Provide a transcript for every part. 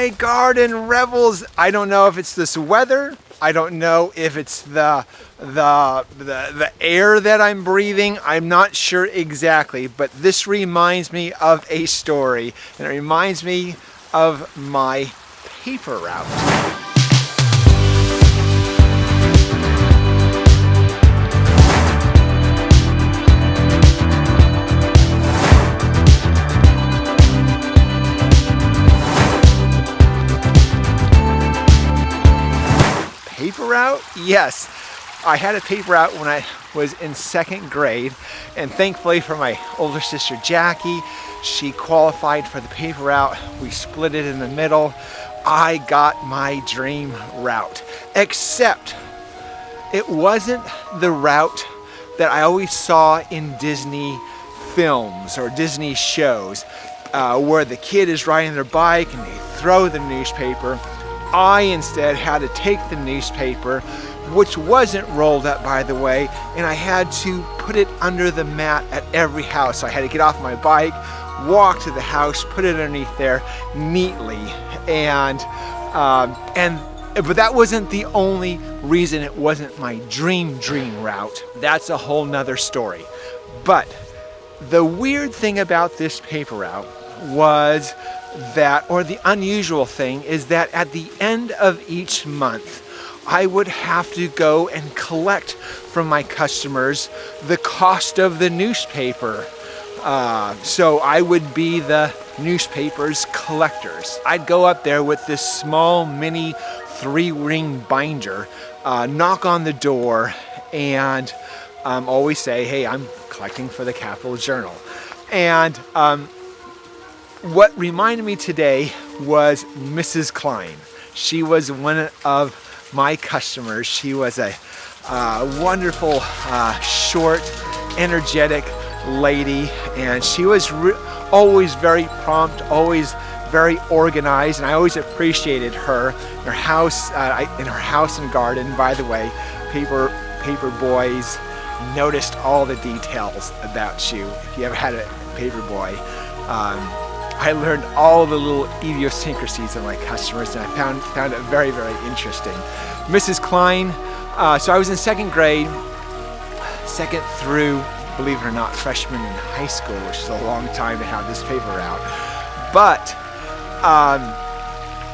my garden revels. I don't know if it's this weather. I don't know if it's the air that I'm breathing. I'm not sure exactly, but this reminds me of a story, and it reminds me of my paper route. Paper route? Yes, I had a paper route when I was in second grade, and thankfully for my older sister Jackie, she qualified for the paper route. We split it in the middle. I got my dream route, except it wasn't the route that I always saw in Disney films or Disney shows, where the kid is riding their bike and they throw the newspaper. I instead had to take the newspaper, which wasn't rolled up, by the way, and I had to put it under the mat at every house. So I had to get off my bike, walk to the house, put it underneath there neatly, but that wasn't the only reason it wasn't my dream route. That's a whole nother story. But the weird thing about this paper route was that, or the unusual thing, is that at the end of each month, I would have to go and collect from my customers the cost of the newspaper. So I would be the newspaper's collectors. I'd go up there with this small mini 3-ring binder, knock on the door, and always say, hey, I'm collecting for the Capital Journal. And what reminded me today was Mrs. Klein. She was one of my customers. She was a wonderful, short, energetic lady, and she was always very prompt, always very organized, and I always appreciated her. Her house, in her house and garden, by the way, paper boys noticed all the details about you. If you ever had a paper boy, I learned all the little idiosyncrasies of my customers, and I found it very, very interesting. Mrs. Klein, so I was in second grade, second through, believe it or not, freshman in high school, which is a long time to have this paper out. But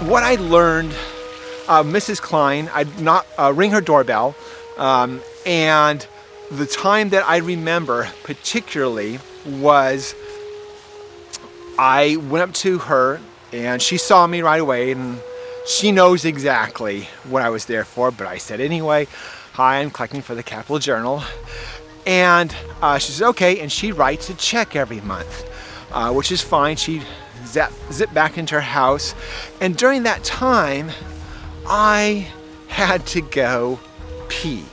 what I learned, Mrs. Klein, I'd not ring her doorbell, and the time that I remember particularly was I went up to her, and she saw me right away, and she knows exactly what I was there for, but I said anyway, hi, I'm collecting for the Capital Journal. And she says, okay, and she writes a check every month, which is fine. She zipped back into her house, and during that time, I had to go pee.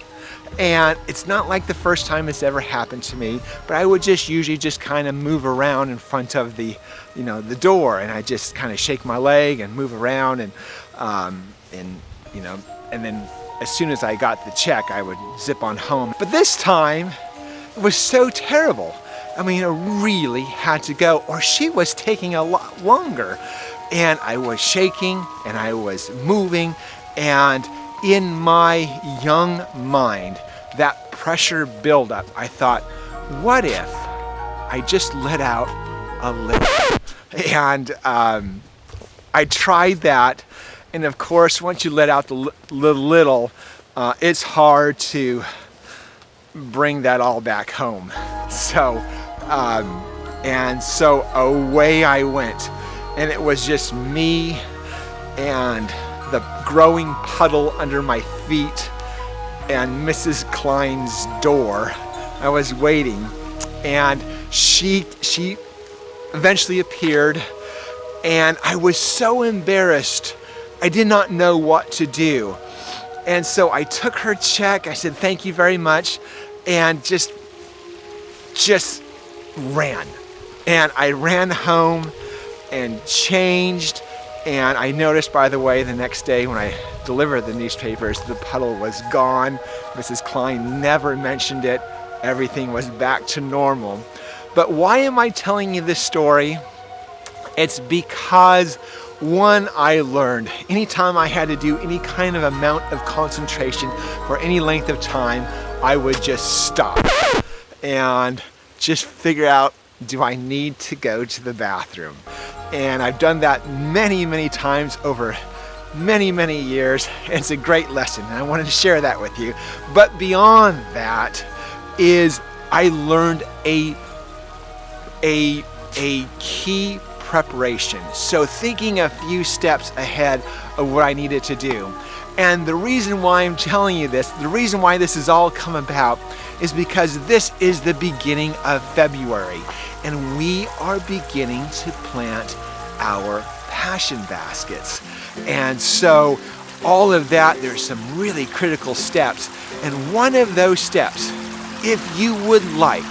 And it's not like the first time it's ever happened to me, but I would usually just kind of move around in front of the door, and I just kind of shake my leg and move around, and then as soon as I got the check, I would zip on home. But this time, it was so terrible. I mean, I really had to go, or she was taking a lot longer. And I was shaking, and I was moving, and in my young mind, that pressure buildup, I thought, what if I just let out a little? And I tried that, and of course, once you let out the little, it's hard to bring that all back home. So away I went, and it was just me and the growing puddle under my feet and Mrs. Klein's door. I was waiting, and she eventually appeared, and I was so embarrassed. I did not know what to do. And so I took her check, I said thank you very much, and just ran. And I ran home and changed, and I noticed, by the way, the next day when I delivered the newspapers, the puddle was gone. Mrs. Klein never mentioned it. Everything was back to normal. But why am I telling you this story? It's because, one, I learned anytime I had to do any kind of amount of concentration for any length of time, I would just stop and just figure out, do I need to go to the bathroom? And I've done that many, many times over many, many years. It's a great lesson, and I wanted to share that with you. But beyond that is I learned a key preparation. So thinking a few steps ahead of what I needed to do. And the reason why I'm telling you this, the reason why this has all come about is because this is the beginning of February, and we are beginning to plant our passion baskets. And so all of that, there's some really critical steps. And one of those steps, if you would like,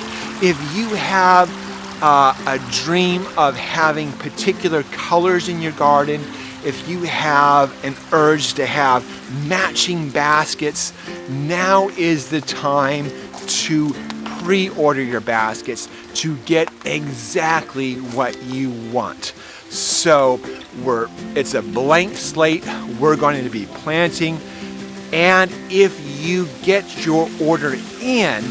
if you have a dream of having particular colors in your garden, if you have an urge to have matching baskets, now is the time to pre-order your baskets to get exactly what you want. So it's a blank slate. We're going to be planting, and if you get your order in,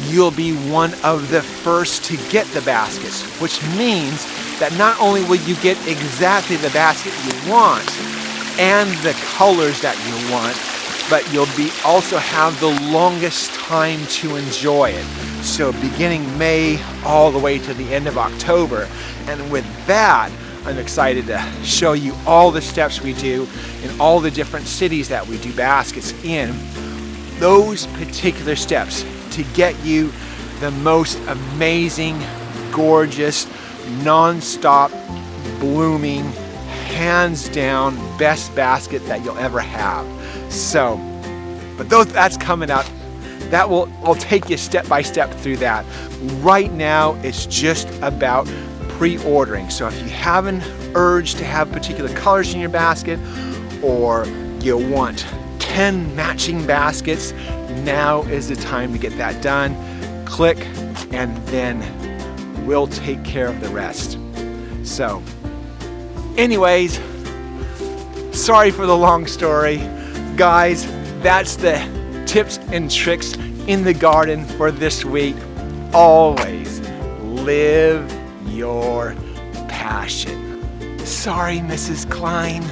you'll be one of the first to get the baskets, which means that not only will you get exactly the basket you want and the colors that you want, but you'll also have the longest time to enjoy it. So beginning May all the way to the end of October. And with that, I'm excited to show you all the steps we do in all the different cities that we do baskets in. Those particular steps to get you the most amazing, gorgeous, non-stop, blooming, hands down best basket that you'll ever have. So, but that's coming up. I'll take you step by step through that. Right now, it's just about pre-ordering. So if you have an urge to have particular colors in your basket, or you want 10 matching baskets, now is the time to get that done. Click, and then we'll take care of the rest. So, anyways, sorry for the long story. Guys, that's the tips and tricks in the garden for this week. Always live your passion. Sorry, Mrs. Klein.